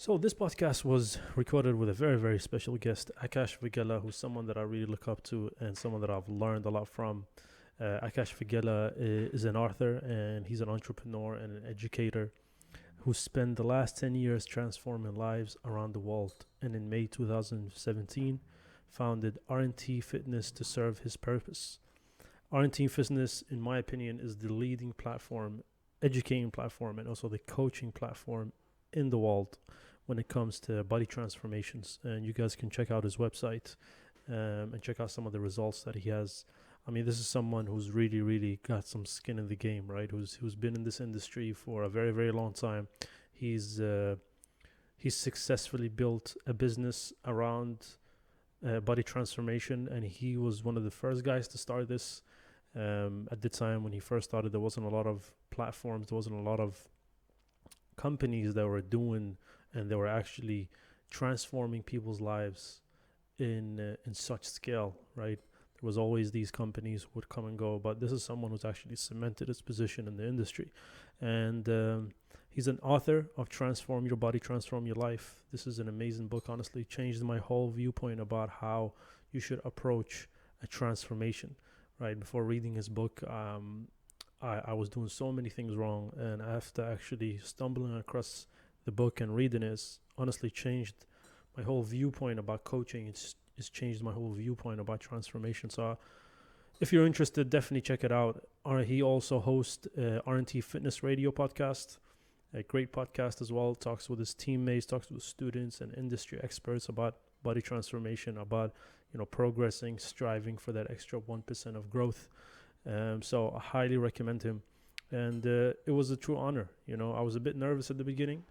So this podcast was recorded with a very, very special guest, Akash Vaghela, who's someone that I really look up to and someone that I've learned a lot from. Akash Vaghela is an author and he's an entrepreneur and an educator who spent the last 10 years transforming lives around the world. And in May 2017, founded RNT Fitness to serve his purpose. RNT Fitness, in my opinion, is the leading platform, educating platform, and also the coaching platform in the world when it comes to body transformations. And you guys can check out his website and check out some of the results that he has. I mean, this is someone who's really, really got some skin in the game, right? Who's been in this industry for a very, very long time. He's successfully built a business around body transformation, and he was one of the first guys to start this. At the time when he first started, there wasn't a lot of platforms, there wasn't a lot of companies that were doing and they were actually transforming people's lives in such scale, right? There was always these companies would come and go, but this is someone who's actually cemented his position in the industry. And he's an author of Transform Your Body, Transform Your Life. This is an amazing book, honestly. Changed my whole viewpoint about how you should approach a transformation, right? Before reading his book, I was doing so many things wrong, and after actually stumbling across the book and reading it, it's honestly changed my whole viewpoint about coaching. It's changed my whole viewpoint about transformation. So if you're interested, definitely check it out. He also hosts RNT Fitness Radio podcast, a great podcast as well. Talks with his teammates, talks with students and industry experts about body transformation, about progressing, striving for that extra 1% of growth. So I highly recommend him. And it was a true honor. I was a bit nervous at the beginning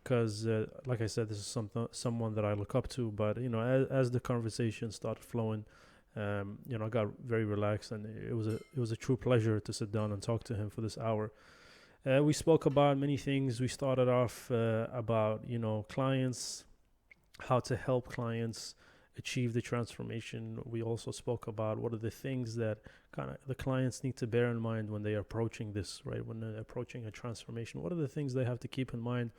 because, like I said, this is someone that I look up to. But, as the conversation started flowing, I got very relaxed, and it was a true pleasure to sit down and talk to him for this hour. We spoke about many things. We started off about, clients, how to help clients achieve the transformation. We also spoke about what are the things that kind of the clients need to bear in mind when they are approaching this, right? When they're approaching a transformation, what are the things they have to keep in mind?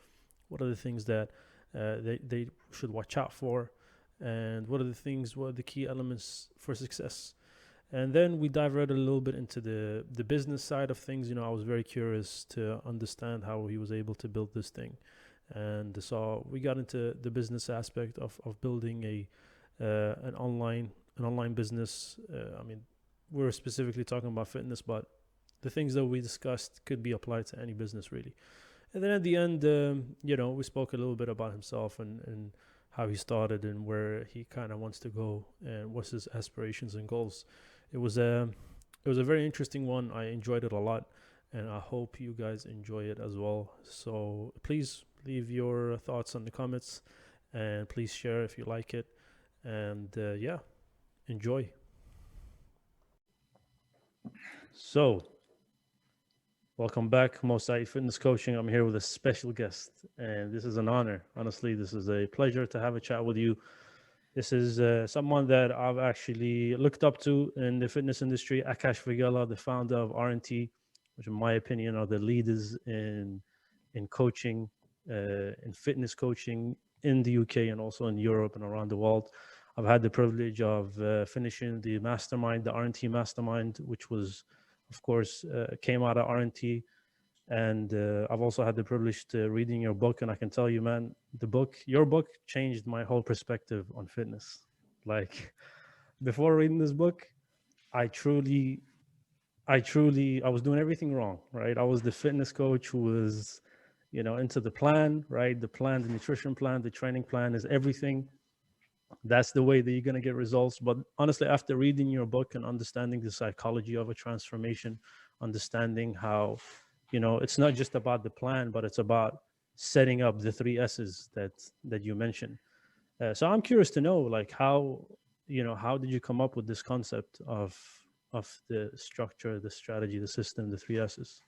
What are the things that they should watch out for? And what are the key elements for success? And then we diverted a little bit into the business side of things. I was very curious to understand how he was able to build this thing. And so we got into the business aspect of building an online business. We're specifically talking about fitness, but the things that we discussed could be applied to any business, really. And then at the end, we spoke a little bit about himself and how he started and where he kind of wants to go and what's his aspirations and goals. It was a very interesting one. I enjoyed it a lot, and I hope you guys enjoy it as well. So please leave your thoughts in the comments, and please share if you like it. And enjoy. So, welcome back, Mosai Fitness Coaching. I'm here with a special guest, and this is an honor. Honestly, this is a pleasure to have a chat with you. This is someone that I've actually looked up to in the fitness industry, Akash Vaghela, the founder of RNT, which in my opinion are the leaders in coaching, in fitness coaching in the UK and also in Europe and around the world. I've had the privilege of finishing the mastermind, the RNT mastermind, which was, of course, came out of RNT. And I've also had the privilege to reading your book. And I can tell you, man, your book changed my whole perspective on fitness. Like before reading this book, I was doing everything wrong, right? I was the fitness coach who was, into the plan, right? The plan, the nutrition plan, the training plan is everything. That's the way that you're going to get results. But honestly, after reading your book and understanding the psychology of a transformation, understanding how, it's not just about the plan, but it's about setting up the 3 S's that you mentioned. So I'm curious to know, like, how did you come up with this concept of the structure, the strategy, the system, the 3 S's?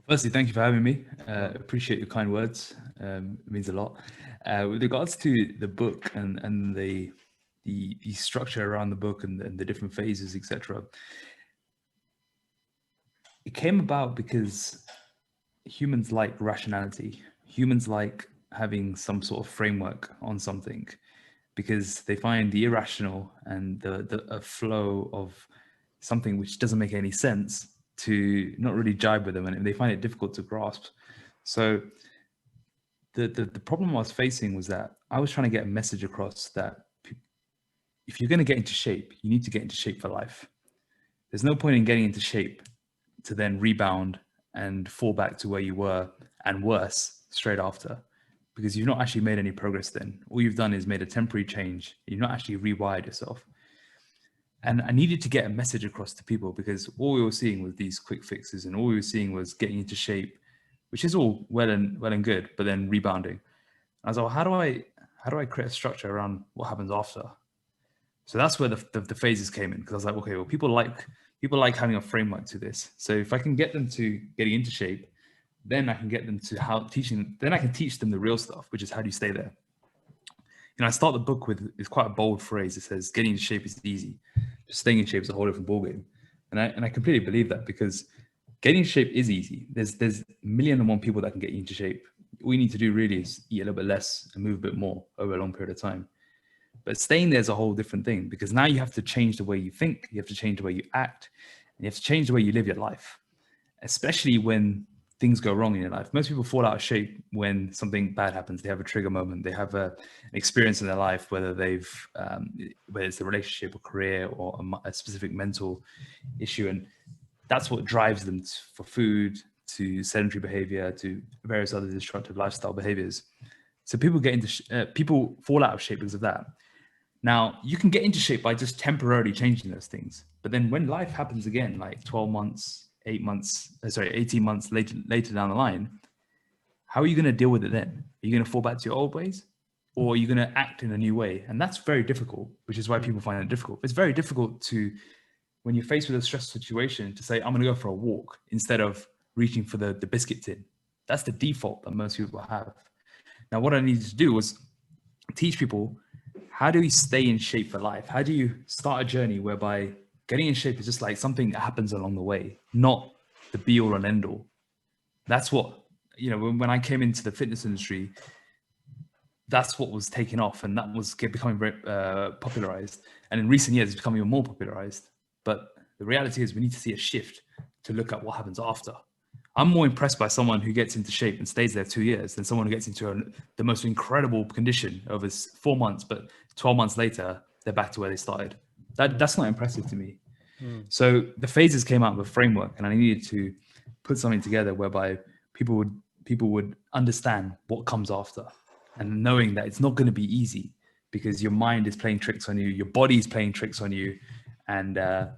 Firstly, thank you for having me. Appreciate your kind words. It means a lot. With regards to the book and the structure around the book and the different phases, etc., it came about because humans like rationality. Humans like having some sort of framework on something, because they find the irrational and the a flow of something which doesn't make any sense to not really jibe with them, and they find it difficult to grasp. So the problem I was facing was that I was trying to get a message across that if you're going to get into shape, you need to get into shape for life. There's no point in getting into shape to then rebound and fall back to where you were and worse straight after, because you've not actually made any progress then. All you've done is made a temporary change. You've not actually rewired yourself. And I needed to get a message across to people, because all we were seeing was these quick fixes, and all we were seeing was getting into shape, which is all well and good, but then rebounding. I was like, well, how do I create a structure around what happens after? So that's where the phases came in, because I was like, okay, well, people like having a framework to this. So if I can get them to getting into shape, then I can get them to then I can teach them the real stuff, which is how do you stay there. I start the book with, it's quite a bold phrase. It says, getting into shape is easy. Just staying in shape is a whole different ballgame. And I completely believe that, because getting into shape is easy. There's 1,000,001 people that can get you into shape. All you need to do really is eat a little bit less and move a bit more over a long period of time. But staying there is a whole different thing, because now you have to change the way you think, you have to change the way you act, and you have to change the way you live your life, especially when things go wrong in your life. Most people fall out of shape when something bad happens. They have a trigger moment. They have an experience in their life, whether it's a relationship or career or a specific mental issue. And that's what drives them for food, to sedentary behavior, to various other destructive lifestyle behaviors. So people fall out of shape because of that. Now, you can get into shape by just temporarily changing those things. But then when life happens again, like 18 months later down the line, how are you going to deal with it then? Are you going to fall back to your old ways? Or are you going to act in a new way? And that's very difficult, which is why people find it difficult. It's very difficult when you're faced with a stressful situation, to say, I'm going to go for a walk instead of reaching for the biscuit tin. That's the default that most people have. Now, what I needed to do was teach people, how do we stay in shape for life? How do you start a journey whereby getting in shape is just like something that happens along the way, not the be all and end all? That's what, when I came into the fitness industry, that's what was taking off, and that was becoming very popularized. And in recent years, it's becoming even more popularized. But the reality is we need to see a shift to look at what happens after. I'm more impressed by someone who gets into shape and stays there 2 years than someone who gets into the most incredible condition over 4 months, but 12 months later, they're back to where they started. That's not impressive to me. So the phases came out with a framework, and I needed to put something together whereby people would understand what comes after, and knowing that it's not going to be easy, because your mind is playing tricks on you, your body is playing tricks on you. And the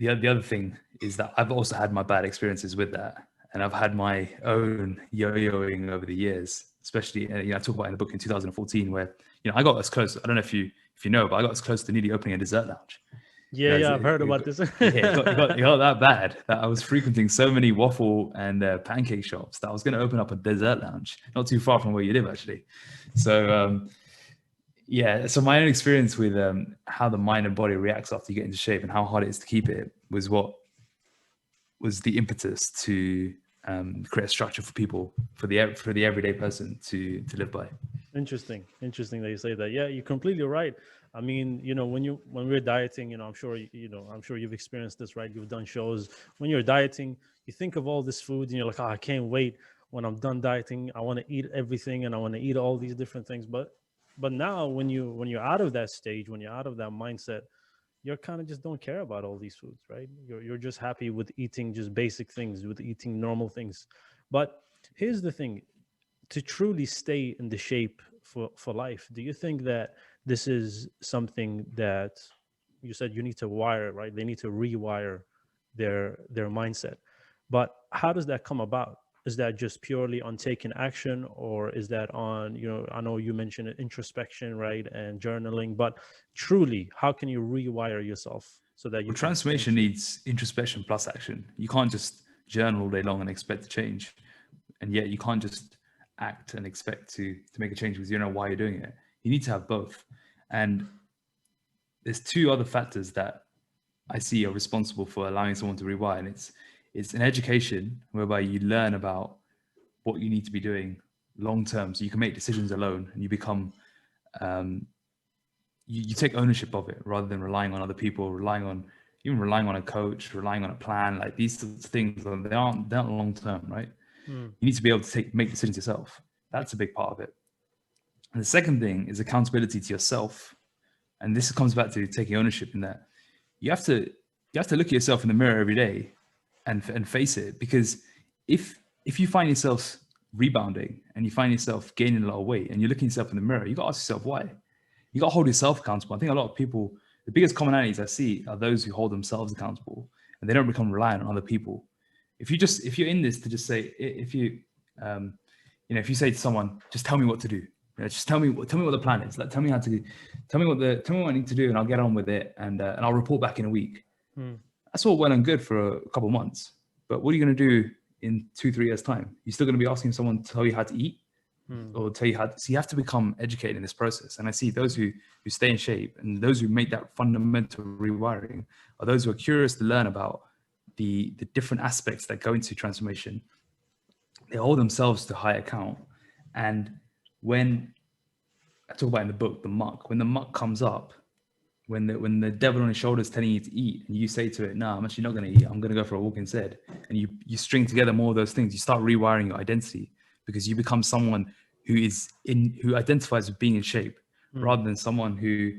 other thing is that I've also had my bad experiences with that, and I've had my own yo-yoing over the years. Especially, I talk about in the book in 2014, where I got as close. I don't know if you know, but I got as close to nearly opening a dessert lounge. Yeah, I've heard about this. It got that bad that I was frequenting so many waffle and pancake shops that I was going to open up a dessert lounge not too far from where you live, actually. So so my own experience with how the mind and body reacts after you get into shape and how hard it is to keep it was the impetus to create a structure for people, for the everyday person to live by. Interesting that you say that. Yeah, you're completely right. I mean, when we're dieting, I'm sure you've experienced this, right? You've done shows. When you're dieting, you think of all this food and you're like, I can't wait when I'm done dieting. I want to eat everything and I want to eat all these different things. But now when you're out of that stage, when you're out of that mindset, you're kind of just don't care about all these foods, right? You're just happy with eating just basic things, with eating normal things. But here's the thing. To truly stay in the shape for life, do you think that this is something that you said you need to wire, right? They need to rewire their mindset. But how does that come about? Is that just purely on taking action, or is that on, I know you mentioned introspection, right, and journaling, but truly, how can you rewire yourself so that transformation needs introspection plus action. You can't just journal all day long and expect to change, and yet you can't just act and expect to make a change because you don't know why you're doing it. You need to have both. And there's two other factors that I see are responsible for allowing someone to rewire, and it's an education whereby you learn about what you need to be doing long term, so you can make decisions alone, and you become you take ownership of it rather than relying on other people, relying on a coach, relying on a plan. Like these sorts of things, they aren't long term, right? You need to be able to make decisions yourself. That's a big part of it. And the second thing is accountability to yourself. And this comes back to taking ownership in that you have to look at yourself in the mirror every day and face it. Because if you find yourself rebounding and you find yourself gaining a lot of weight and you're looking at yourself in the mirror, you got to ask yourself why. You got to hold yourself accountable. I think a lot of people, the biggest commonalities I see are those who hold themselves accountable and they don't become reliant on other people. If you're in this to just say, if you say to someone, just tell me what to do. Just tell me what the plan is. Like, tell me what I need to do, and I'll get on with it, and I'll report back in a week. That's all well and good for a couple of months, but what are you going to do in 2-3 years time? You're still going to be asking someone to tell you how to eat, or tell you how to. So you have to become educated in this process. And I see those who stay in shape and those who make that fundamental rewiring are those who are curious to learn about the different aspects that go into transformation. They hold themselves to high account, and when I talk about in the book, the muck, when the muck comes up, when the devil on his shoulder is telling you to eat and you say to it, no, I'm actually not going to eat, I'm going to go for a walk instead. And you string together more of those things, you start rewiring your identity because you become someone who identifies with being in shape rather than someone who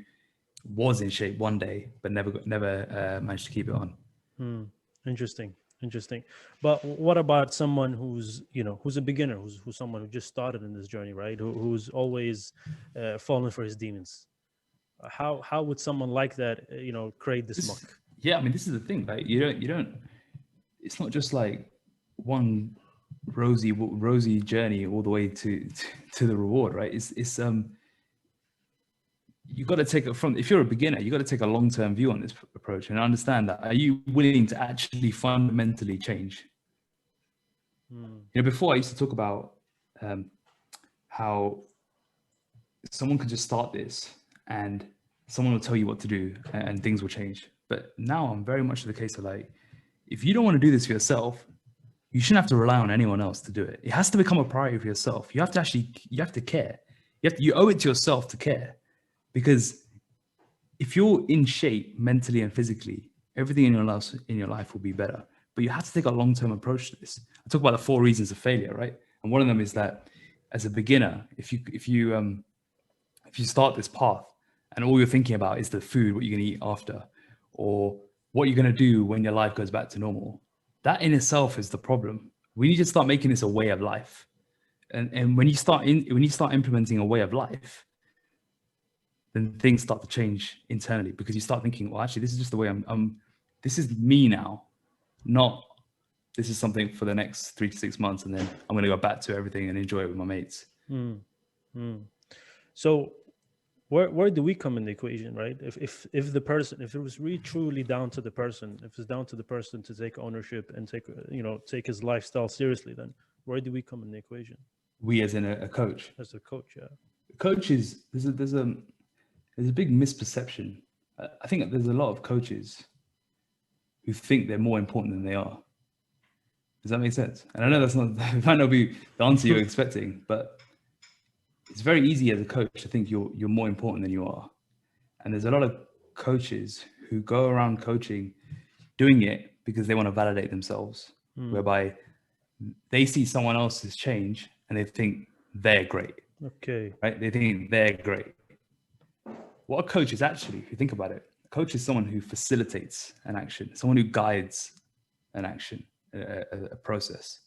was in shape one day, but never managed to keep it on. Interesting. But what about someone who's a beginner, who's someone who just started in this journey, right? Who's always falling for his demons? How would someone like that, create this muck? Yeah, I mean, this is the thing, right? You don't. It's not just like one rosy journey all the way to the reward, right? It's you got to take it from, if you're a beginner, you got to take a long-term view on this approach and understand that, are you willing to actually fundamentally change? Before I used to talk about how someone could just start this and someone will tell you what to do and things will change. But now I'm very much the case of like, if you don't want to do this for yourself, you shouldn't have to rely on anyone else to do it. It has to become a priority for yourself. You have to care. You owe it to yourself to care. Because if you're in shape mentally and physically, everything in your life will be better. But you have to take a long-term approach to this. I talk about the 4 reasons of failure, right? And one of them is that as a beginner, if you start this path and all you're thinking about is the food, what you're going to eat after, or what you're going to do when your life goes back to normal, that in itself is the problem. We need to start making this a way of life. And when you start implementing a way of life, then things start to change internally, because you start thinking, well, actually, this is just the way this is me now, not this is something for the next 3 to 6 months, and then I'm going to go back to everything and enjoy it with my mates. So where do we come in the equation, right? If it was really truly down to the person, if it's down to the person to take ownership and take his lifestyle seriously, then where do we come in the equation? We as in a coach. As a coach, yeah. Coaches, there's a big misperception. I think there's a lot of coaches who think they're more important than they are. Does that make sense? And I know it might not be the answer you're expecting, but it's very easy as a coach to think you're more important than you are. And there's a lot of coaches who go around coaching, doing it because they want to validate themselves, whereby they see someone else's change and they think they're great. Okay. Right? They think they're great. What a coach is actually, if you think about it, a coach is someone who facilitates an action, someone who guides an action, a process.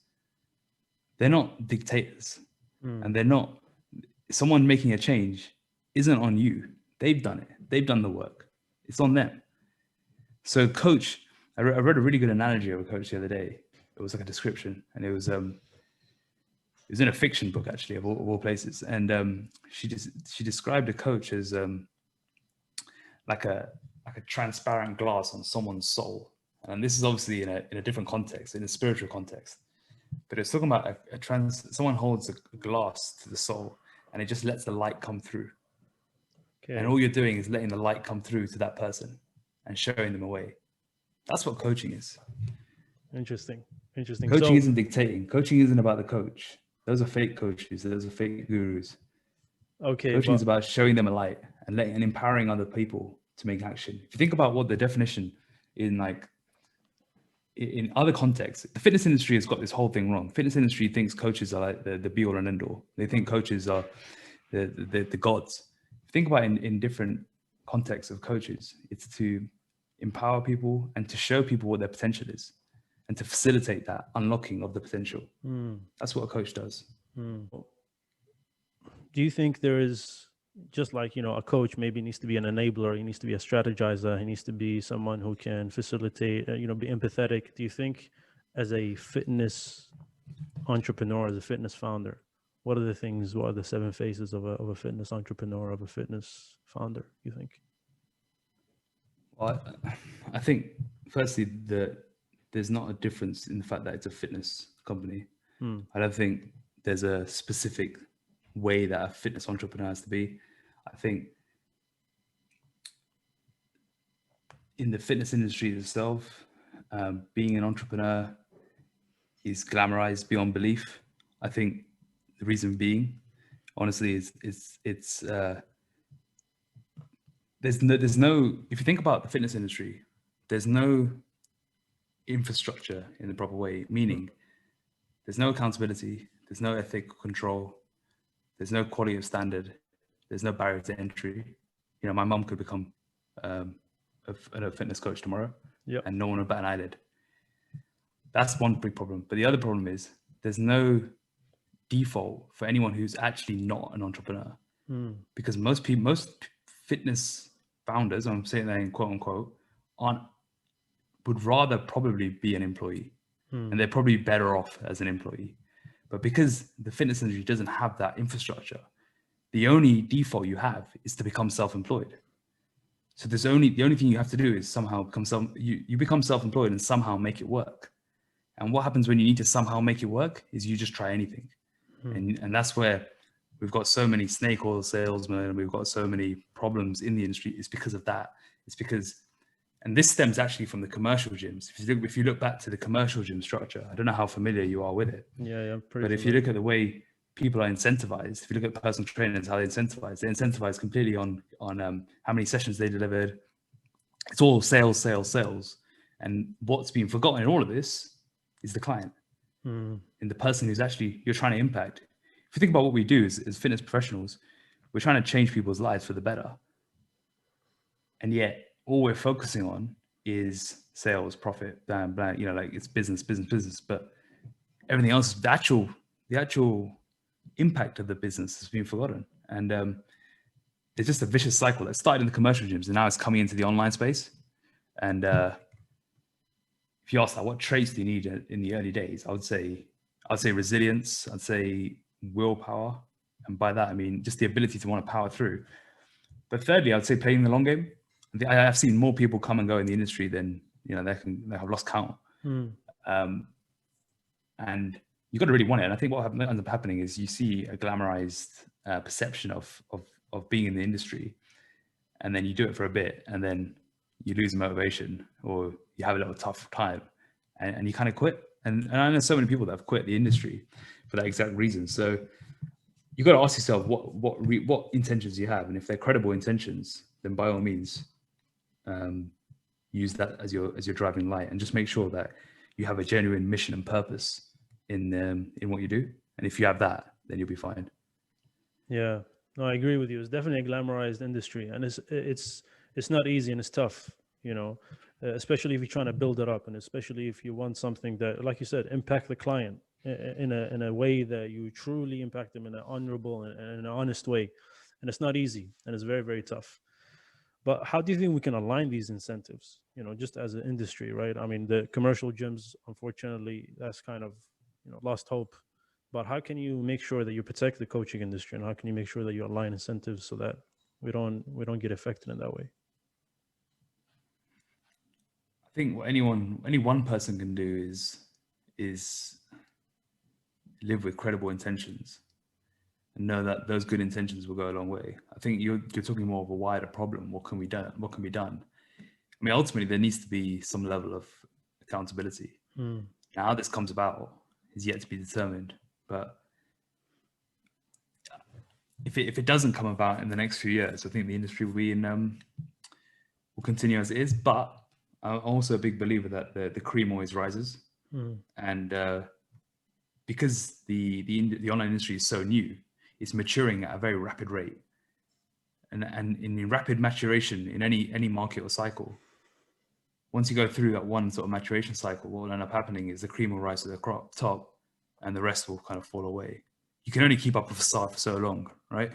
They're not dictators, and they're not. Someone making a change isn't on you. They've done it. They've done the work. It's on them. So, coach, I read a really good analogy of a coach the other day. It was like a description, and it was in a fiction book actually, of all places. And she described a coach as like a transparent glass on someone's soul. And this is obviously in a different context, in a spiritual context. But it's talking about someone holds a glass to the soul and it just lets the light come through. Okay. And all you're doing is letting the light come through to that person and showing them a way. That's what coaching is. Interesting. Coaching isn't dictating. Coaching isn't about the coach. Those are fake coaches. Those are fake gurus. Okay, Coaching is but about showing them a light and empowering other people to make action. If you think about what the definition in other contexts, the fitness industry has got this whole thing wrong. Fitness industry thinks coaches are like the be all and end all. They think coaches are the gods. Think about in different contexts of coaches. It's to empower people and to show people what their potential is and to facilitate that unlocking of the potential. That's what a coach does. do you think there is, just like, a coach maybe needs to be an enabler, he needs to be a strategizer, he needs to be someone who can facilitate, be empathetic. Do you think as a fitness entrepreneur, as a fitness founder, what are the 7 phases of a fitness entrepreneur, of a fitness founder, you think? Well, I think firstly there's not a difference in the fact that it's a fitness company. I don't think there's a specific way that a fitness entrepreneur has to be. I think in the fitness industry itself, being an entrepreneur is glamorized beyond belief. I think the reason being, honestly, is there's no, if you think about the fitness industry, there's no infrastructure in the proper way, meaning there's no accountability, there's no ethical control, there's no quality of standard, there's no barrier to entry. My mom could become a fitness coach tomorrow, and no one would bat an eyelid. That's one big problem. But the other problem is there's no default for anyone who's actually not an entrepreneur, because most fitness founders, I'm saying that in quote unquote, would rather probably be an employee, and they're probably better off as an employee. But because the fitness industry doesn't have that infrastructure, the only default you have is to become self-employed. So the only thing you have to do is somehow you become self-employed and somehow make it work. And what happens when you need to somehow make it work is you just try anything. And that's where we've got so many snake oil salesmen, and we've got so many problems in the industry. It's because of that. It's because, and this stems actually from the commercial gyms. If you look back to the commercial gym structure, I don't know how familiar you are with it. Yeah, but if you look at the way people are incentivized, if you look at personal trainers, how they incentivize completely on how many sessions they delivered. It's all sales. And what's being forgotten in all of this is the client, and the person who's actually you're trying to impact. If you think about what we do as fitness professionals, we're trying to change people's lives for the better. And yet all we're focusing on is sales, profit, blah, blah, like it's business. But everything else, the actual impact of the business has been forgotten. And it's just a vicious cycle that started in the commercial gyms and now it's coming into the online space. And if you ask that, what traits do you need in the early days? I'd say resilience. I'd say willpower. And by that, I mean just the ability to want to power through. But thirdly, I'd say playing the long game. I have seen more people come and go in the industry than, they have lost count. And you've got to really want it. And I think what ends up happening is you see a glamorized perception of being in the industry, and then you do it for a bit, and then you lose motivation, or you have a little tough time, and you kind of quit. And I know so many people that have quit the industry for that exact reason. So you've got to ask yourself what intentions you have, and if they're credible intentions, then by all means, use that as your driving light, and just make sure that you have a genuine mission and purpose in what you do. And if you have that, then you'll be fine. Yeah, no, I agree with you. It's definitely a glamorized industry, and it's not easy, and it's tough, especially if you're trying to build it up, and especially if you want something that, like you said, impact the client in a way that you truly impact them in an honorable and an honest way. And it's not easy, and it's very, very tough. But how do you think we can align these incentives, just as an industry, right? I mean, the commercial gyms, unfortunately, that's kind of, lost hope. But how can you make sure that you protect the coaching industry, and how can you make sure that you align incentives so that we don't get affected in that way? I think what any one person can do is live with credible intentions and know that those good intentions will go a long way. I think you're talking more of a wider problem. What can be done? I mean, ultimately, there needs to be some level of accountability. Now, how this comes about is yet to be determined. But if it doesn't come about in the next few years, I think the industry will be in will continue as it is. But I'm also a big believer that the cream always rises, and because the online industry is so new, it's maturing at a very rapid rate, and in rapid maturation in any market or cycle. Once you go through that one sort of maturation cycle, what will end up happening is the cream will rise to the top, and the rest will kind of fall away. You can only keep up with a facade for so long, right?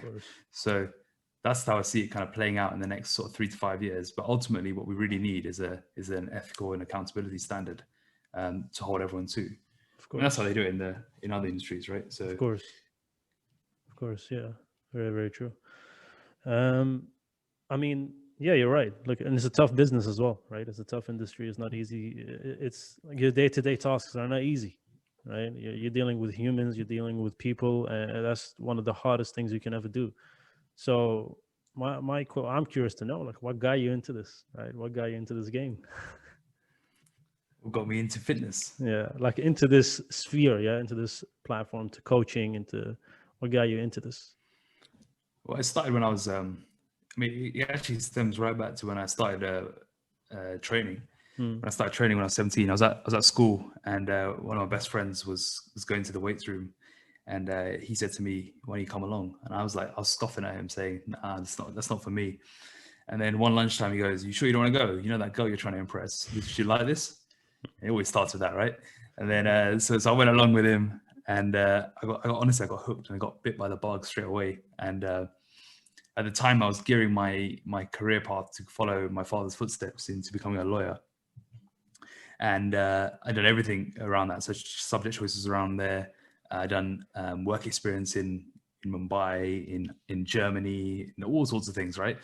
So that's how I see it kind of playing out in the next sort of 3 to 5 years. But ultimately, what we really need is an ethical and accountability standard to hold everyone to. Of course. And that's how they do it in other industries, right? So of course, yeah, very, very true. I mean, yeah, you're right. Look, and it's a tough business as well, right? It's a tough industry. It's not easy. It's like your day-to-day tasks are not easy, right? You're dealing with humans. You're dealing with people, and that's one of the hardest things you can ever do. So, I'm curious to know, like, what got you into this, right? What got you into this game? What got me into fitness? Yeah, like into this sphere, yeah, into this platform, to coaching, into what got you into this? Well, it started when I was. I mean, it actually stems right back to when I started training. When I started training when I was 17, I was at school, and one of my best friends was going to the weights room, and he said to me, "Why don't you come along?" And I was scoffing at him, saying, "Nah, that's not for me." And then one lunchtime, he goes, "You sure you don't want to go? You know that girl you're trying to impress? Did she like this?" It always starts with that, right? And then so I went along with him, and honestly, I got hooked, and I got bit by the bug straight away. And at the time, I was gearing my career path to follow my father's footsteps into becoming a lawyer. And I did everything around that. So subject choices around there. I done work experience in Mumbai, in Germany, and all sorts of things, right?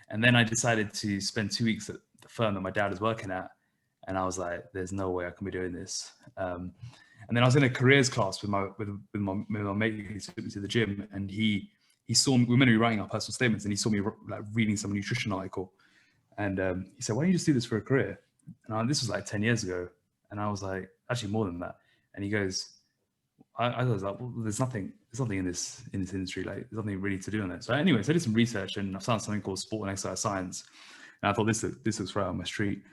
And then I decided to spend 2 weeks at the firm that my dad was working at. And I was like, there's no way I can be doing this. And then I was in a careers class with my mate who took me to the gym, and he saw me. We were meant to be writing our personal statements, and he saw me like reading some nutrition article, and he said, "Why don't you just do this for a career?" And this was like 10 years ago, and I was like, actually more than that. And he goes, I was like, well, there's nothing in this industry, like there's nothing really to do on it. So anyways, I did some research, and I found something called sport and exercise science, and I thought this looks right on my street.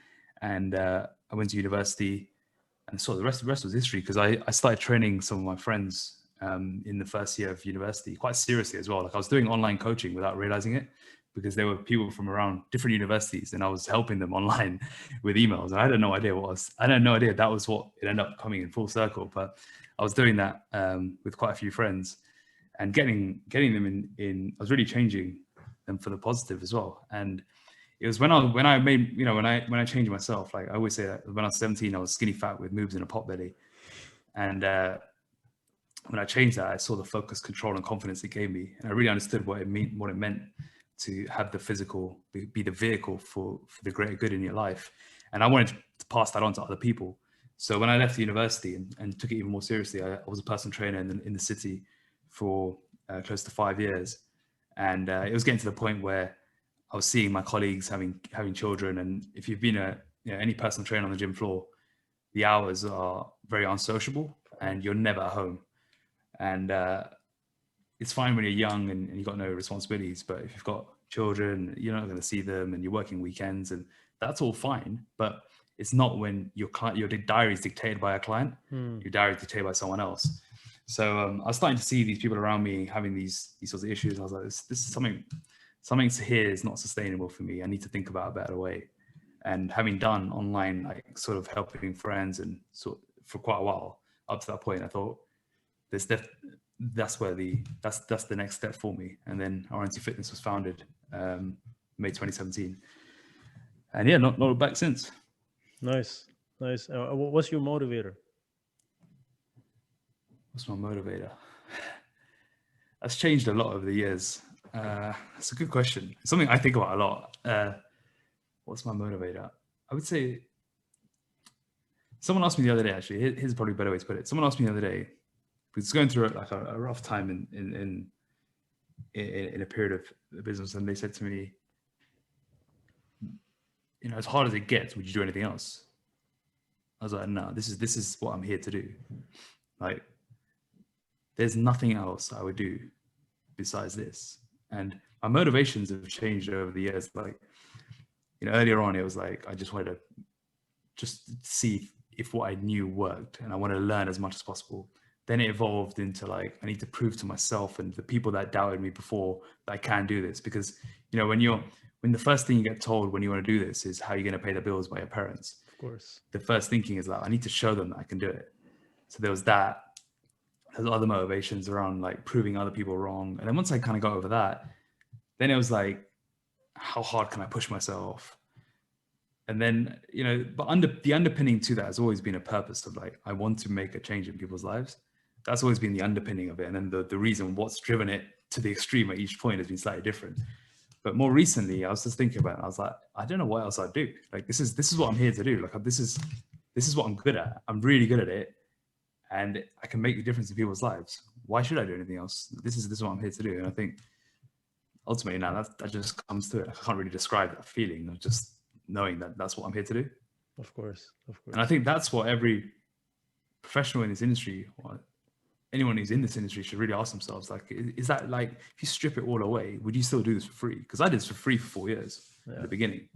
And I went to university, and so the rest was history, because I started training some of my friends in the first year of university quite seriously as well. Like I was doing online coaching without realizing it, because there were people from around different universities, and I was helping them online with emails. And I had no idea that was what it ended up coming in full circle. But I was doing that with quite a few friends, and getting them in. I was really changing them for the positive as well. And it was when I made, when I changed myself. Like I always say that when I was 17, I was skinny fat with moves and a pot belly. And when I changed that, I saw the focus, control, and confidence it gave me, and I really understood what it meant to have the physical be the vehicle for the greater good in your life. And I wanted to pass that on to other people. So when I left the university and took it even more seriously, I was a personal trainer in the city for close to 5 years. And it was getting to the point where I was seeing my colleagues having children. And if you've been any personal trainer on the gym floor, the hours are very unsociable, and you're never at home. And it's fine when you're young and you've got no responsibilities, but if you've got children, you're not going to see them, and you're working weekends, and that's all fine. But it's not when your diary is dictated by a client, your diary is dictated by someone else. So I was starting to see these people around me having these sorts of issues. I was like, this is something here is not sustainable for me. I need to think about a better way. And having done online, like sort of helping friends and for quite a while up to that point, I thought that's the next step for me. And then RNT Fitness was founded May 2017, and yeah, not back since. Nice. What's your motivator? What's my motivator? That's changed a lot over the years. It's a good question. It's something I think about a lot. What's my motivator? I would say, someone asked me the other day, actually, here's probably a better way to put it. Someone asked me the other day, because going through like a rough time in a period of the business, and they said to me, as hard as it gets, would you do anything else? I was like, no, this is what I'm here to do. Like, there's nothing else I would do besides this. And my motivations have changed over the years. Like, earlier on, it was like, I just wanted to just see if what I knew worked, and I wanted to learn as much as possible. Then it evolved into like, I need to prove to myself and the people that doubted me before that I can do this. Because, when the first thing you get told when you want to do this is how you're going to pay the bills by your parents. Of course. The first thinking is like, I need to show them that I can do it. So there was that. There's other motivations around like proving other people wrong. And then once I kind of got over that, then it was like, how hard can I push myself? And then, but the underpinning to that has always been a purpose of like, I want to make a change in people's lives. That's always been the underpinning of it. And then the reason what's driven it to the extreme at each point has been slightly different. But more recently, I was just thinking about it. I was like, I don't know what else I'd do. Like, this is what I'm here to do. Like, this is what I'm good at. I'm really good at it. And I can make a difference in people's lives. Why should I do anything else? This is what I'm here to do. And I think ultimately now that just comes to it. I can't really describe that feeling of just knowing that that's what I'm here to do. Of course. And I think that's what every professional in this industry, or anyone who's in this industry, should really ask themselves. Like, is that like, if you strip it all away, would you still do this for free? Because I did this for free for 4 years at the beginning.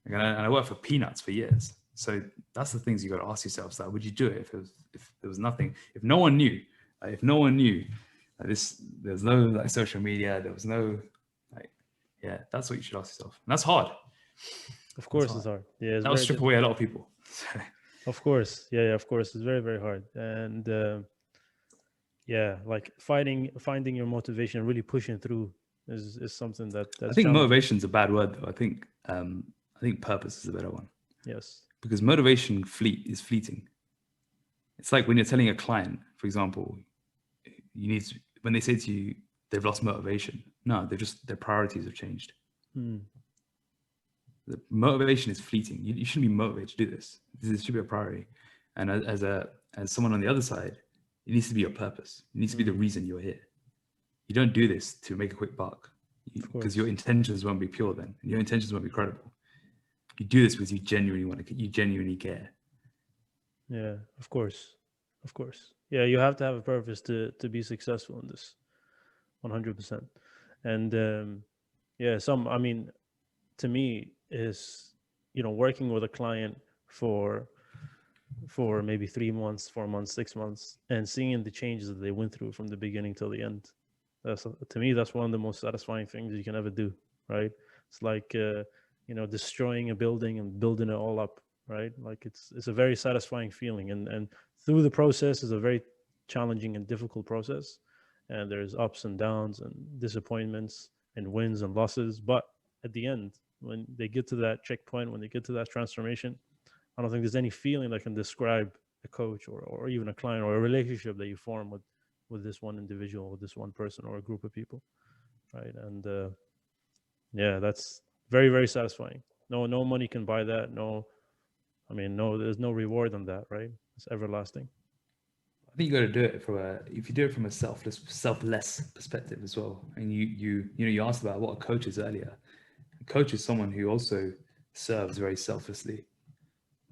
And I worked for peanuts for years. So that's the things you got to ask yourselves. Like, would you do it if there was nothing, if no one knew, there's no like social media, there was no like, that's what you should ask yourself. And that's hard. Of course, it's hard. Yeah, that will strip away a lot of people. Of course, yeah, of course, it's very, very hard. And like finding your motivation, really pushing through is something that's I think motivation is a bad word, though. I think purpose is a better one. Yes, because motivation is fleeting. It's like when you're telling a client, for example, when they say to you they've lost motivation. No, their priorities have changed. The motivation is fleeting. You shouldn't be motivated to do this. This should be a priority. And as someone on the other side, it needs to be your purpose. It needs to be the reason you're here. You don't do this to make a quick buck, because your intentions won't be pure then. Your intentions won't be credible. You do this because you genuinely care. Yeah, of course. Yeah, you have to have a purpose to be successful in this, 100%. And to me is, working with a client for maybe 3 months, 4 months, 6 months, and seeing the changes that they went through from the beginning till the end. To me, that's one of the most satisfying things you can ever do, right? It's like, destroying a building and building it all up, right? Like it's a very satisfying feeling. And through the process is a very challenging and difficult process. And there's ups and downs and disappointments and wins and losses. But at the end, when they get to that checkpoint, when they get to that transformation, I don't think there's any feeling that can describe a coach or even a client or a relationship that you form with this one individual, with this one person or a group of people, right? And that's very, very satisfying. No money can buy that. There's no reward on that, right? It's everlasting. I think you got to do it if you do it from a selfless perspective as well. And you asked about what a coach is earlier. A coach is someone who also serves very selflessly,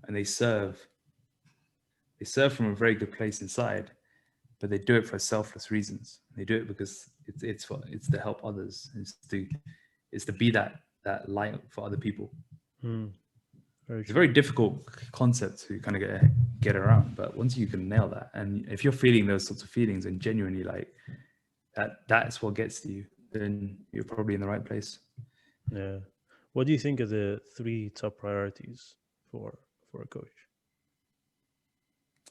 and they serve from a very good place inside, but they do it for selfless reasons. They do it because it's to help others. It's to be that light for other people. It's a very difficult concept to kind of get around, but once you can nail that, and if you're feeling those sorts of feelings and genuinely like that's what gets to you, then you're probably in the right place. Yeah. What do you think are the 3 top priorities for a coach?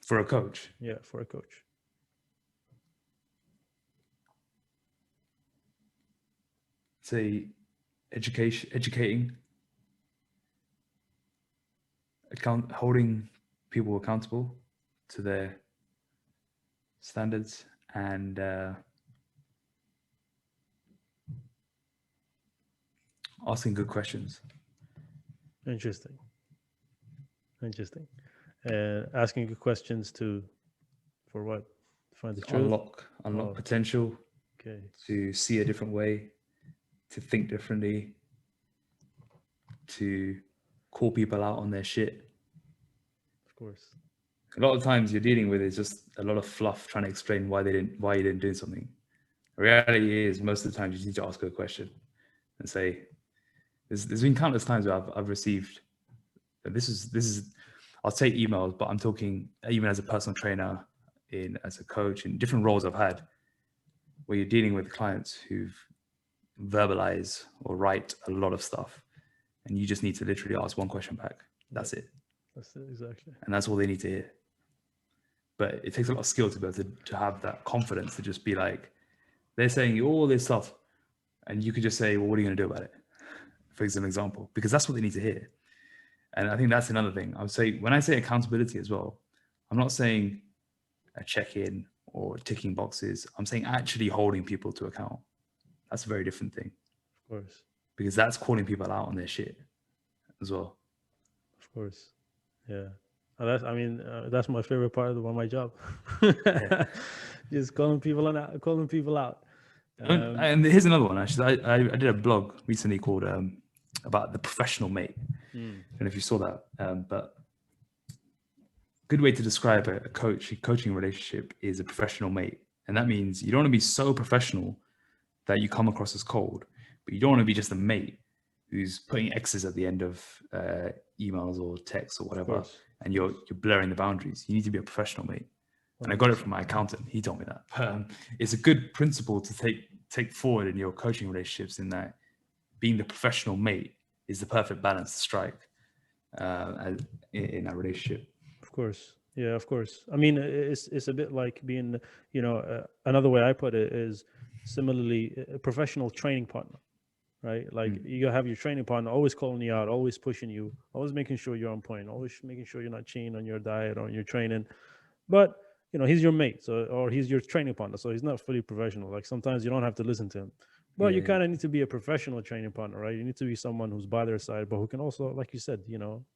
For a coach? Yeah, for a coach. Say educating, holding people accountable to their standards, and asking good questions. Interesting. Asking good questions for what? To find the truth? Unlock potential. Okay. To see a different way, to think differently, to call people out on their shit. Of course. A lot of times you're dealing with is just a lot of fluff trying to explain why you didn't do something. The reality is most of the time you just need to ask her a question and say, there's been countless times where I've received, this is, I'll take emails, but I'm talking even as a personal trainer, as a coach, in different roles I've had, where you're dealing with clients who've verbalize or write a lot of stuff, and you just need to literally ask one question back. That's it. That's it, exactly. And that's all they need to hear. But it takes a lot of skill to be able to have that confidence to just be like, they're saying all this stuff, and you could just say, well, what are you going to do about it? For example, because that's what they need to hear. And I think that's another thing. I would say, when I say accountability as well, I'm not saying a check-in or ticking boxes. I'm saying actually holding people to account. That's a very different thing. Of course. Because that's calling people out on their shit as well. Of course. Yeah. That's my favorite part of my job. Just calling people out. And here's another one, actually. I did a blog recently called about the professional mate. I don't know if you saw that, but good way to describe a coaching relationship is a professional mate. And that means you don't want to be so professional that you come across as cold, but you don't want to be just a mate who's putting X's at the end of emails or texts or whatever, and you're blurring the boundaries. You need to be a professional mate. And I got it from my accountant. He told me that. It's a good principle to take forward in your coaching relationships, in that being the professional mate is the perfect balance to strike in a relationship. Of course. Yeah, of course. I mean, it's a bit like being, another way I put it is similarly a professional training partner, right? Like you have your training partner always calling you out, always pushing you, always making sure you're on point, always making sure you're not cheating on your diet or on your training. But he's your mate, or he's your training partner, so he's not fully professional. Like sometimes you don't have to listen to him, but you kind of need to be a professional training partner, right? You need to be someone who's by their side, but who can also, like you said,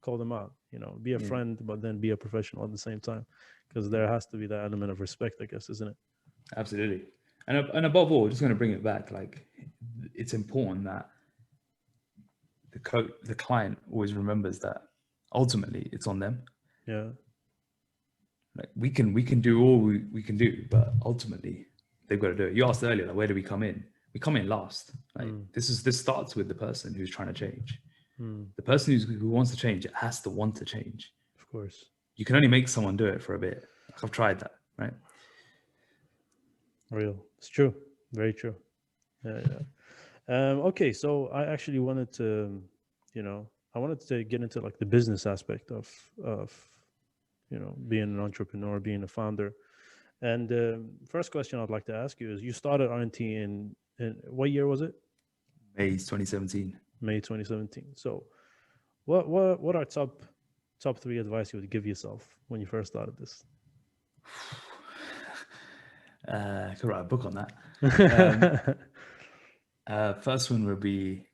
call them out, be a friend, but then be a professional at the same time, because there has to be that element of respect, I guess, isn't it? Absolutely. And above all, just going to bring it back, like it's important that the client always remembers that ultimately it's on them. Yeah. Like we can do all we can do, but ultimately they've got to do it. You asked earlier, like, where do we come in? We come in last. Like this starts with the person who's trying to change. The person who wants to change has to want to change. Of course. You can only make someone do it for a bit. Like I've tried that, right? Real. It's true. Very true. Yeah. Okay, so I actually wanted to, get into like the business aspect of being an entrepreneur, being a founder. And first question I'd like to ask you is: you started RNT in what year was it? May 2017. May 2017. So, what are top three advice you would give yourself when you first started this? I could write a book on that. First one would be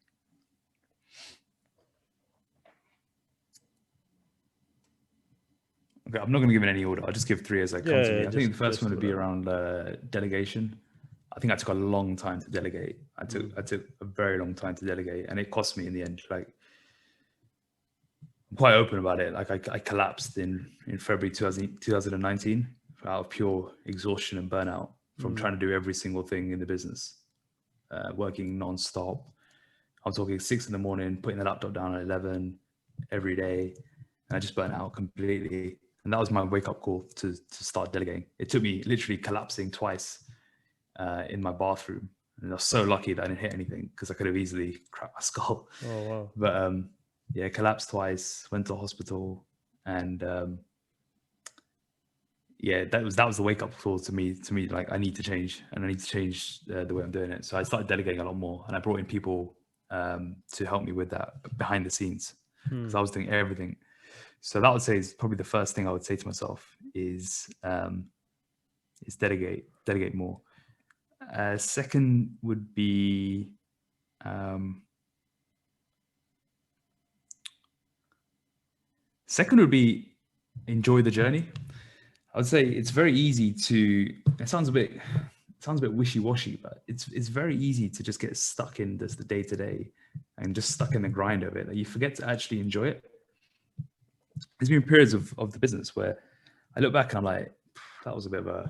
okay. I'm not going to give it any order. I'll just give three as I come to me. I think the first one would be around delegation. I think I took a long time to delegate. I took a very long time to delegate, and it cost me in the end. Like, I'm quite open about it. Like I collapsed in February 2019 out of pure exhaustion and burnout from trying to do every single thing in the business, working non-stop. I'm talking 6 a.m, putting the laptop down at 11 every day, and I just burnt out completely. And that was my wake-up call to start delegating. It took me literally collapsing twice in my bathroom, and I was so lucky that I didn't hit anything, because I could have easily cracked my skull. Oh wow! But collapsed twice, went to hospital, and that was the wake-up call to me. Like, I need to change, and I need to change the way I'm doing it. So I started delegating a lot more, and I brought in people to help me with that behind the scenes, because I was doing everything. So that, I would say, is probably the first thing I would say to myself is delegate more. Second would be enjoy the journey. I would say it's very easy to. It sounds a bit wishy-washy, but it's very easy to just get stuck in just the day-to-day and just stuck in the grind of it. Like, you forget to actually enjoy it. There's been periods of the business where I look back and I'm like, that was a bit of a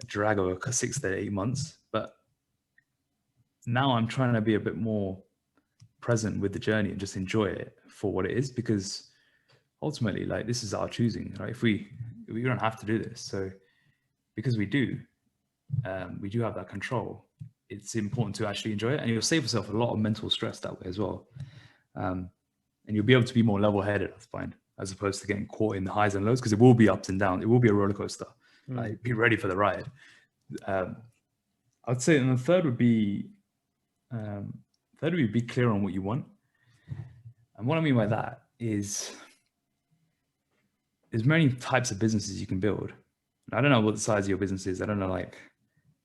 drag over 6 to 8 months. But now I'm trying to be a bit more present with the journey and just enjoy it for what it is, because ultimately, like, this is our choosing, right? If we don't have to do this, so because we do have that control, it's important to actually enjoy it, and you'll save yourself a lot of mental stress that way as well. And you'll be able to be more level-headed, I find, as opposed to getting caught in the highs and lows, because it will be ups and downs. It will be a roller coaster. Like, be ready for the ride. I'd say, and the third would be be clear on what you want. And what I mean by that is there's many types of businesses you can build. I don't know what the size of your business is. I don't know, like,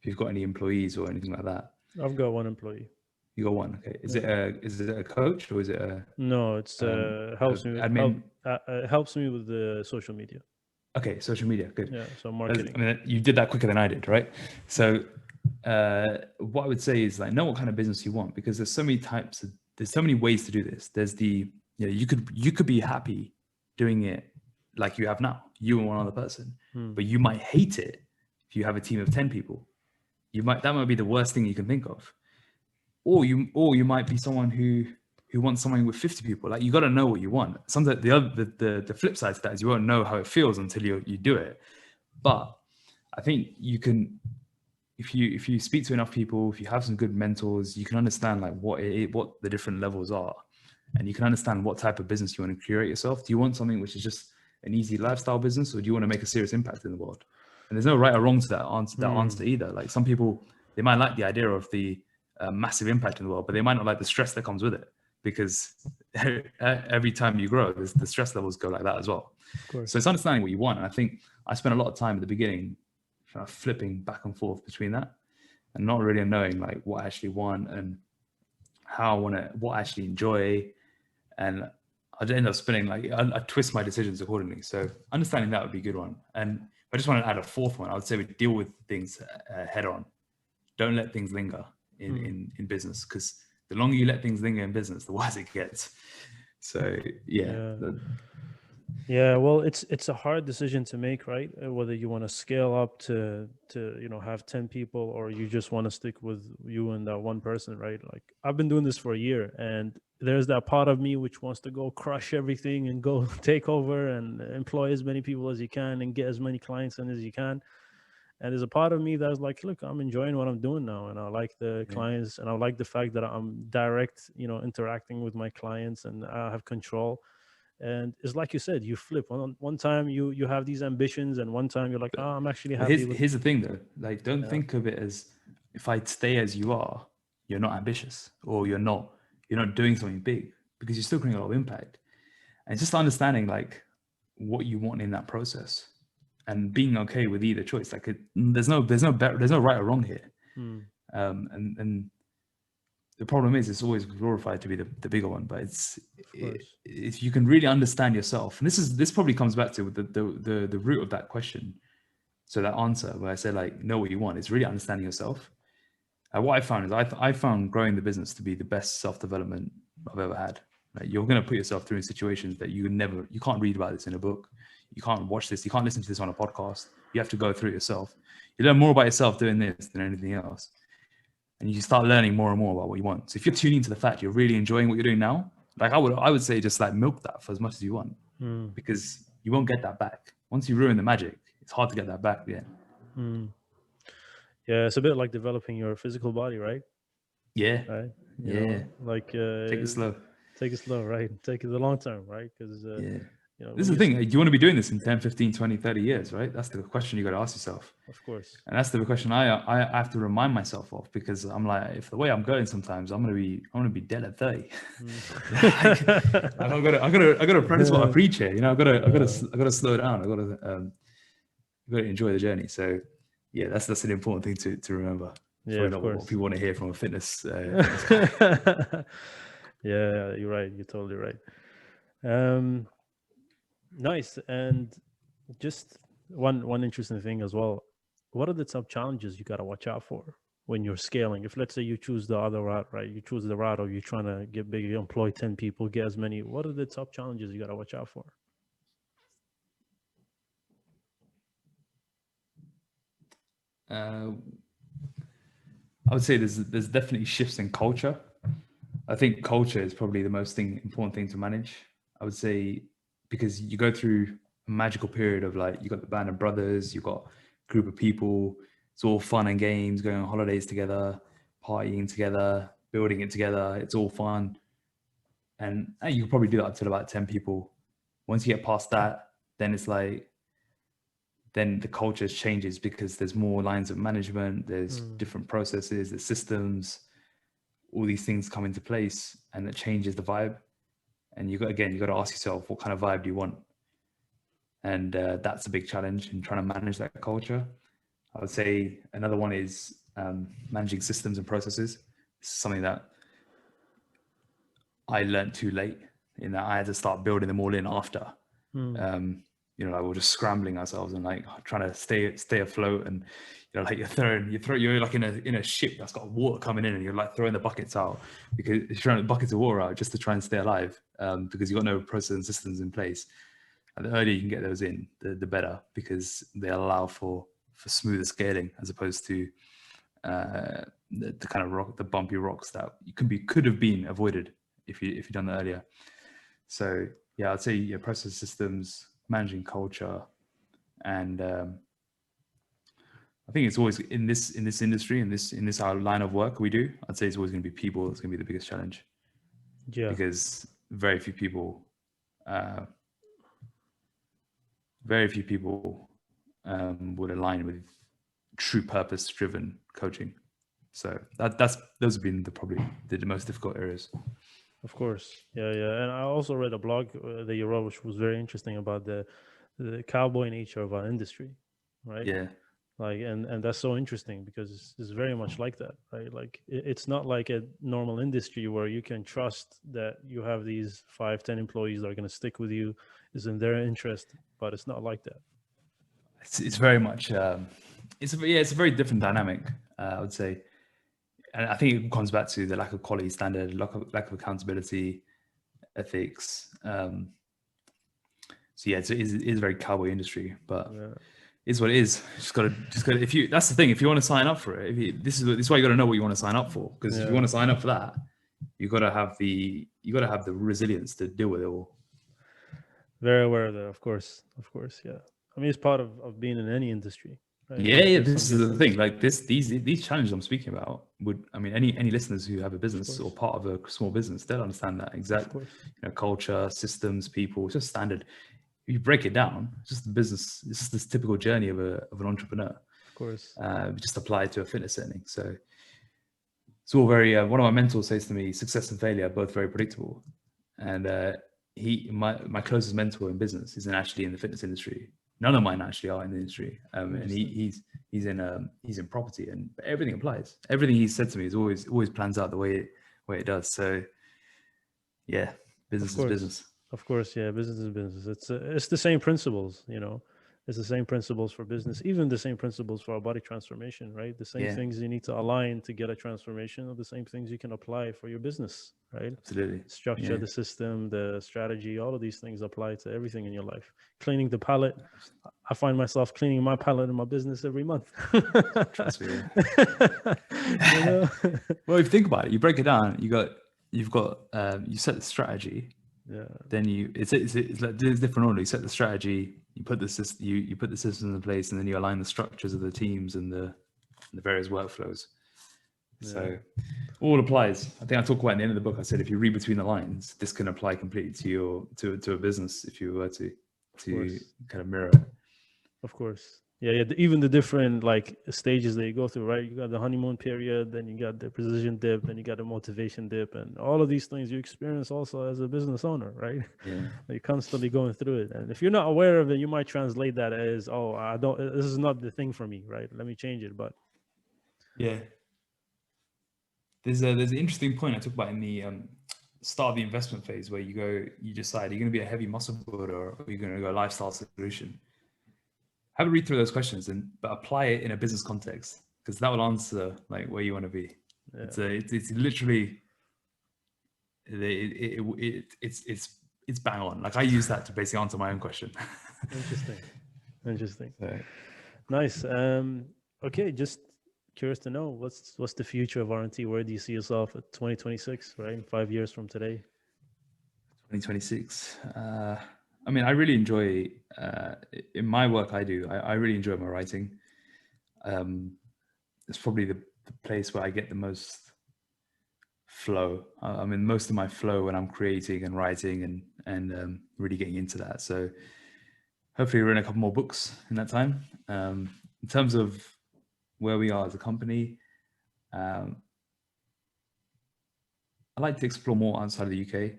if you've got any employees or anything like that. I've got one employee. You got one, okay. Is it a coach, or is it a? No, it's helps me admin? helps me with the social media. Okay, social media, good. Yeah, so marketing. I mean, you did that quicker than I did, right? So, what I would say is, like, know what kind of business you want, because there's so many ways to do this. There's you could be happy doing it like you have now, you and one other person, but you might hate it if you have a team of 10 people. That might be the worst thing you can think of. Or you might be someone who wants something with 50 people. Like, you got to know what you want. Sometimes the flip side to that is you won't know how it feels until you do it. But I think you can, if you speak to enough people, if you have some good mentors, you can understand, like, what the different levels are, and you can understand what type of business you want to curate yourself. Do you want something which is just an easy lifestyle business, or do you want to make a serious impact in the world? And there's no right or wrong to that answer either. Like, some people, they might like the idea of the massive impact in the world, but they might not like the stress that comes with it, because every time you grow, the stress levels go like that as well. Of course. So it's understanding what you want. And I think I spent a lot of time at the beginning kind of flipping back and forth between that, and not really knowing, like, what I actually want and how I want to, what I actually enjoy. And I'd end up spinning, like, I twist my decisions accordingly. So understanding that would be a good one. And I just want to add a fourth one. I would say we deal with things head on. Don't let things linger in business, because the longer you let things linger in business, the worse it gets. So yeah, well, it's a hard decision to make, right? Whether you want to scale up to have 10 people, or you just want to stick with you and that one person, right? Like, I've been doing this for a year, and there's that part of me which wants to go crush everything and go take over and employ as many people as you can and get as many clients in as you can. And there's a part of me that's like, look, I'm enjoying what I'm doing now, and I like the clients, and I like the fact that I'm direct, interacting with my clients, and I have control. And it's like you said, you flip. One time you have these ambitions, and one time you're like, oh, I'm actually happy. Here's the thing, though. Like, don't think of it as, if I stay as you are, you're not ambitious, or you're not doing something big, because you're still creating a lot of impact. And it's just understanding, like, what you want in that process, and being okay with either choice. Like, there's no right or wrong here. And the problem is, it's always glorified to be the bigger one. But if you can really understand yourself, and this probably comes back to the root of that question. So that answer, where I said, like, know what you want, is really understanding yourself. What I found is I found growing the business to be the best self-development I've ever had. Like, you're going to put yourself through situations that you can't read about this in a book. You can't watch this. You can't listen to this on a podcast. You have to go through it yourself. You learn more about yourself doing this than anything else. And you start learning more and more about what you want. So if you're tuning into the fact you're really enjoying what you're doing now, like, I would say, just, like, milk that for as much as you want, because you won't get that back. Once you ruin the magic, it's hard to get that back again. Yeah, it's a bit like developing your physical body, right? Yeah. Right. Like, take it slow. Take it slow, right? Take it the long term, right? Because this is the thing. You want to be doing this in 10, 15, 20, 30 years, right? That's the question you got to ask yourself. Of course. And that's the question I have to remind myself of, because I'm like, if the way I'm going sometimes, I'm gonna be dead at 30. I gotta practice what I preach here. I gotta slow down. I gotta enjoy the journey. So yeah, that's an important thing to remember. Yeah, of course. What people want to hear from a fitness. Yeah, you're right. You're totally right. Nice. And just one interesting thing as well. What are the top challenges you got to watch out for when you're scaling? If, let's say, you choose the other route, right? You choose the route of you're trying to get big, you employ 10 people, get as many. What are the top challenges you got to watch out for? I would say there's definitely shifts in culture. I think culture is probably the most important thing to manage. I would say, because you go through a magical period of like, you got the band of brothers, you got a group of people, it's all fun and games, going on holidays together, partying together, building it together. It's all fun. And you can probably do that up to about 10 people. Once you get past that, then it's like, then the culture changes because there's more lines of management, there's different processes, there's systems, all these things come into place, and it changes the vibe. And you got to ask yourself, what kind of vibe do you want? And that's a big challenge in trying to manage that culture. I would say another one is managing systems and processes. This is something that I learned too late, in that I had to start building them all in after. You know, like we're just scrambling ourselves and like trying to stay afloat, and you know, like you're like in a ship that's got water coming in, and you're like throwing the buckets out, because you're throwing the buckets of water out just to try and stay alive, because you've got no process and systems in place. And the earlier you can get those in, the better, because they allow for smoother scaling, as opposed to the kind of the bumpy rocks that could have been avoided if you'd done that earlier. So yeah, I'd say your process systems, managing culture, and I think it's always in this industry, in this our line of work we do, I'd say it's always going to be people that's going to be the biggest challenge. Yeah, because very few people would align with true purpose-driven coaching. So those have been probably the most difficult areas. of course. Yeah. And I also read a blog that you wrote, which was very interesting, about the cowboy nature of our industry, right? Yeah. Like, and that's so interesting, because it's very much like that, right? Like it's not like a normal industry where you can trust that you have these 5-10 employees that are going to stick with you, is in their interest, but it's not like that. It's very much it's a very different dynamic, I would say. And I think it comes back to the lack of quality standard, lack of accountability, ethics. So yeah, it is a very cowboy industry, but it's what it is. Just gotta. That's the thing. If you want to sign up for it, this is why you got to know what you want to sign up for. Because if you want to sign up for that, you got to have the resilience to deal with it all. Very aware of that, of course. Yeah. I mean, it's part of being in any industry. Right? Yeah. This is the thing. Like these challenges I'm speaking about any listeners who have a business or part of a small business, they'll understand that exact. Culture, systems, people. It's just standard. If you break it down, it's just the business. It's just this typical journey of an entrepreneur. Of course. Just apply it to a fitness setting. So it's all very. One of my mentors says to me, "Success and failure are both very predictable." And my closest mentor in business isn't actually in the fitness industry. None of mine actually are in the industry. And he's in property, and everything applies. Everything he said to me is always plans out the way it does. So yeah, business is business. Of course, yeah, business is business. It's the same principles, It's the same principles for business, even the same principles for our body transformation, right? The same things you need to align to get a transformation are the same things you can apply for your business, right? Absolutely. Structure, the system, the strategy, all of these things apply to everything in your life. Cleaning the palate. I find myself cleaning my palate in my business every month. Trust me. Well, if you think about it, you break it down, you've got you set the strategy. Yeah. Then it's like there's different order. You set the strategy, you put the system, you put the systems in place, and then you align the structures of the teams and the various workflows. So all applies. I think I talk about in the end of the book. I said if you read between the lines, this can apply completely to a business if you were to kind of mirror it. Of course. Yeah, even the different like stages that you go through, right? You got the honeymoon period, then you got the precision dip, then you got the motivation dip, and all of these things you experience also as a business owner, right? Yeah. You're constantly going through it, and if you're not aware of it, you might translate that as, "Oh, this is not the thing for me," right? Let me change it. But yeah, there's an interesting point I talk about in the start of the investment phase, where you decide you're going to be a heavy muscle builder or you're going to go lifestyle solution. Have a read through those questions but apply it in a business context, because that will answer like where you want to be. Yeah. It's literally it's bang on. Like I use that to basically answer my own question. Interesting. Nice. Okay, just curious to know what's the future of RNT? Where do you see yourself at 2026, right? In 5 years from today? 2026. I mean, I really enjoy in my work I do. I really enjoy my writing. It's probably the place where I get the most flow. I mean, most of my flow when I'm creating and writing and really getting into that. So hopefully we're in a couple more books in that time. In terms of where we are as a company, I like to explore more outside of the UK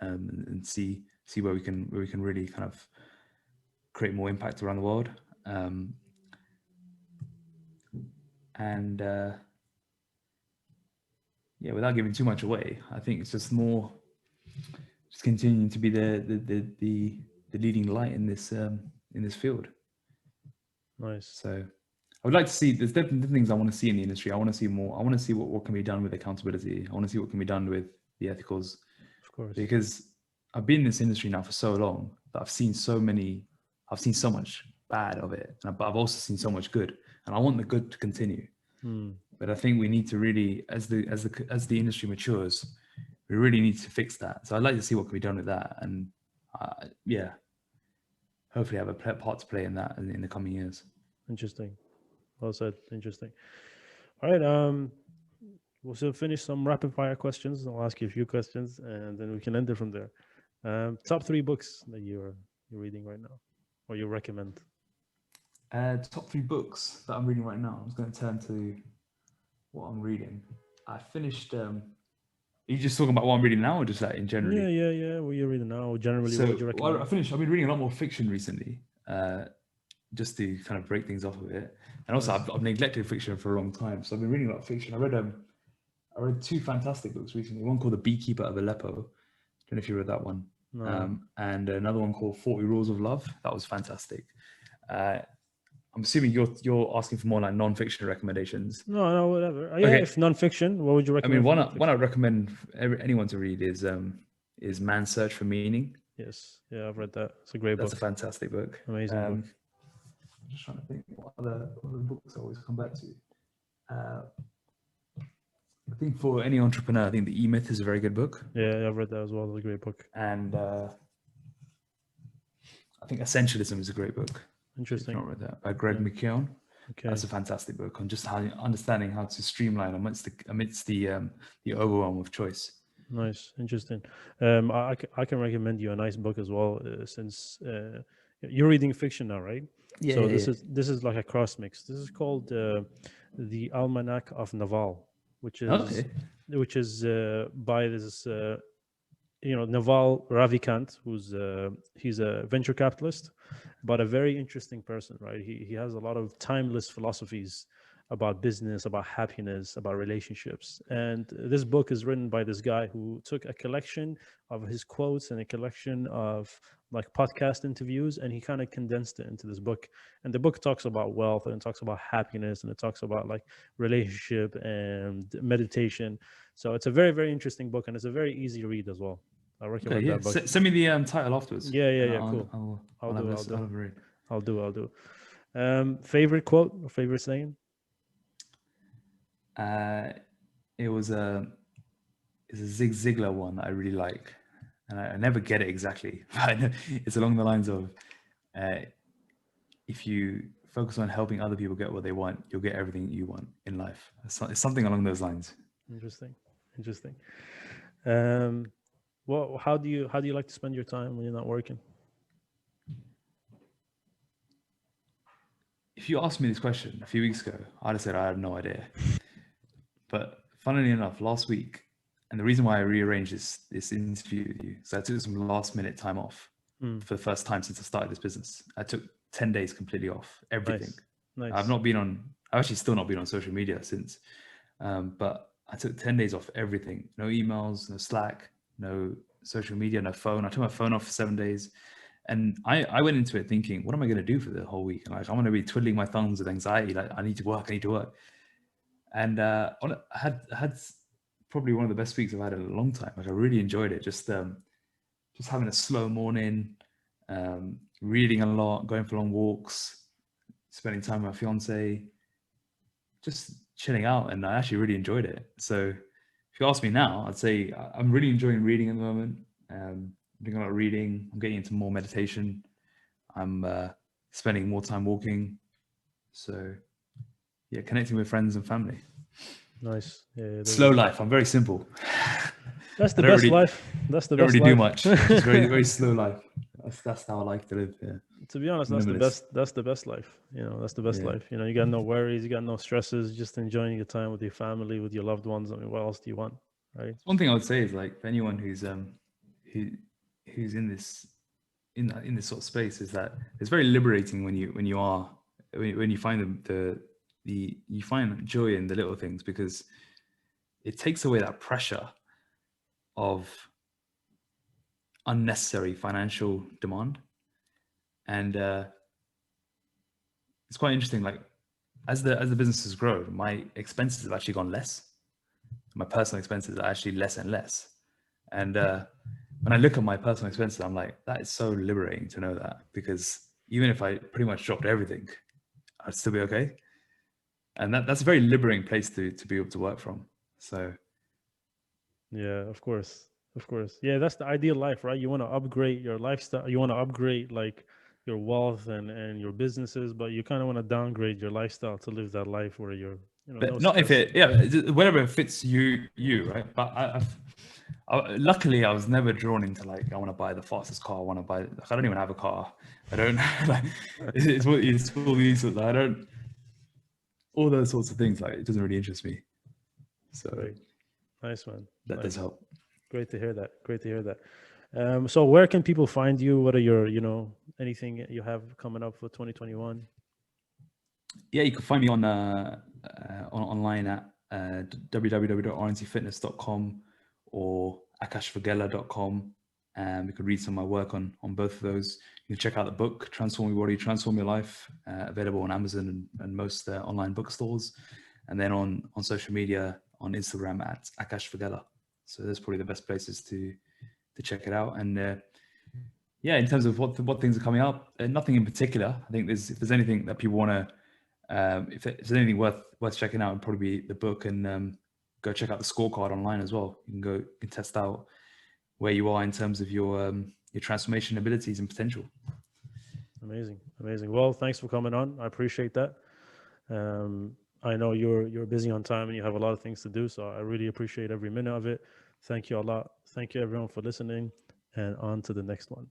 and see where we can really kind of create more impact around the world. Yeah, without giving too much away, I think it's just more just continuing to be the leading light in this field. Nice. So I would like to see, there's definitely things I want to see in the industry. I want to see more. I want to see what can be done with accountability. I want to see what can be done with the ethicals. Of course. Because I've been in this industry now for so long that I've seen so much bad of it, but I've also seen so much good, and I want the good to continue. But I think we need to really, as the industry matures, we really need to fix that. So I'd like to see what can be done with that, and yeah, hopefully have a part to play in that in the coming years. Interesting. Well said. Interesting. All right. We'll still finish some rapid fire questions. I'll ask you a few questions, and then we can end it from there. Top 3 books that you're reading right now, or you recommend? Top 3 books that I'm reading right now. I'm just going to turn to what I'm reading. I finished. Are you just talking about what I'm reading now, or just that in general? Yeah. What you're reading now, generally, what would you recommend? I've been reading a lot more fiction recently, just to kind of break things off a bit. And also, I've neglected fiction for a long time, so I've been reading a lot of fiction. I read 2 fantastic books recently. One called The Beekeeper of Aleppo. Don't know if you read that one. No. And another one called 40 Rules of Love. That was fantastic. I'm assuming you're asking for more like non-fiction recommendations. No, whatever. Yeah, okay. If non-fiction, what would you recommend? I mean, one I'd recommend anyone to read is Man's Search for Meaning. Yes, yeah, I've read that. It's a great book. That's a fantastic book. Amazing book. I'm just trying to think what other books I always come back to. I think for any entrepreneur, I think The E-Myth is a very good book. Yeah, I've read that as well. It's a great book. And I think Essentialism is a great book. Interesting. I've not read that, by Greg McKeown. Okay. That's a fantastic book on just understanding how to streamline amidst the overwhelm of choice. Nice, interesting. I can recommend you a nice book as well, since you're reading fiction now, right? Yeah. So this is like a cross mix. This is called the Almanac of Naval, which is by this Naval Ravikant, he's a venture capitalist, but a very interesting person, right? He has a lot of timeless philosophies about business, about happiness, about relationships. And this book is written by this guy who took a collection of his quotes and a collection of like podcast interviews, and he kind of condensed it into this book. And the book talks about wealth, and it talks about happiness, and it talks about like relationship and meditation. So it's a very, very interesting book, and it's a very easy read as well. I recommend that book. Send me the title afterwards. Yeah. Cool. I'll do. Favorite quote or favorite saying? It was a Zig Ziglar one that I really like, and I never get it exactly, but it's along the lines of if you focus on helping other people get what they want, you'll get everything you want in life. It's something along those lines. Interesting. Well, how do you like to spend your time when you're not working? If you asked me this question a few weeks ago, I'd have said I had no idea. But funnily enough, last week, and the reason why I rearranged this interview with you is I took some last minute time off for the first time since I started this business. I took 10 days completely off, everything. Nice. I've actually still not been on social media since, but I took 10 days off everything. No emails, no Slack, no social media, no phone. I took my phone off for 7 days. And I went into it thinking, what am I going to do for the whole week? And like, I'm going to be twiddling my thumbs with anxiety. Like, I need to work. And I had probably one of the best weeks I've had in a long time. Like, I really enjoyed it. Just having a slow morning, reading a lot, going for long walks, spending time with my fiance, just chilling out, and I actually really enjoyed it. So if you ask me now, I'd say I'm really enjoying reading at the moment. Doing a lot of reading. I'm getting into more meditation. I'm spending more time walking. So yeah, connecting with friends and family. Nice. Yeah, Slow life. I'm very simple. that's the best life. That's the best don't life. really do much. Just very, very slow life. That's how I like to live. Yeah. To be honest, that's the best. That's the best life. You know, that's the best life. You know, you got no worries, you got no stresses, just enjoying your time with your family, with your loved ones. I mean, what else do you want, right? One thing I would say is, like, for anyone who's in this sort of space, is that it's very liberating when you find you find joy in the little things, because it takes away that pressure of unnecessary financial demand. And it's quite interesting, like, as the business has grown, my expenses have actually gone less. My personal expenses are actually less and less. And when I look at my personal expenses, I'm like, that is so liberating to know that, because even if I pretty much dropped everything, I'd still be okay. And that's a very liberating place to be able to work from. So yeah, of course. Yeah, that's the ideal life, right? You want to upgrade your lifestyle, you want to upgrade like your wealth and your businesses, but you kind of want to downgrade your lifestyle to live that life where you're, you know, but no not stress. whatever fits you, right? But luckily I was never drawn into, like, I want to buy the fastest car. I don't even have a car. I don't like, it's all these sorts. I don't, all those sorts of things. Like, it doesn't really interest me. So Great. Nice, man. that does help. Great to hear that. So where can people find you? What are your, you know, anything you have coming up for 2021? Yeah, you can find me on online at www.rntfitness.com or akashvaghela.com. You can read some of my work on both of those. You can check out the book, Transform Your Body, Transform Your Life, available on Amazon and most online bookstores. And then on social media, on Instagram at Akash Vaghela. So that's probably the best places to check it out. And yeah, in terms of what things are coming up, nothing in particular. I think if there's anything that people want to, if there's anything worth checking out, it'd probably be the book, and go check out the scorecard online as well. You can test out where you are in terms of your transformation abilities and potential. Amazing. Well, thanks for coming on. I appreciate that. I know you're busy on time and you have a lot of things to do, so I really appreciate every minute of it. Thank you a lot. Thank you everyone for listening, and on to the next one.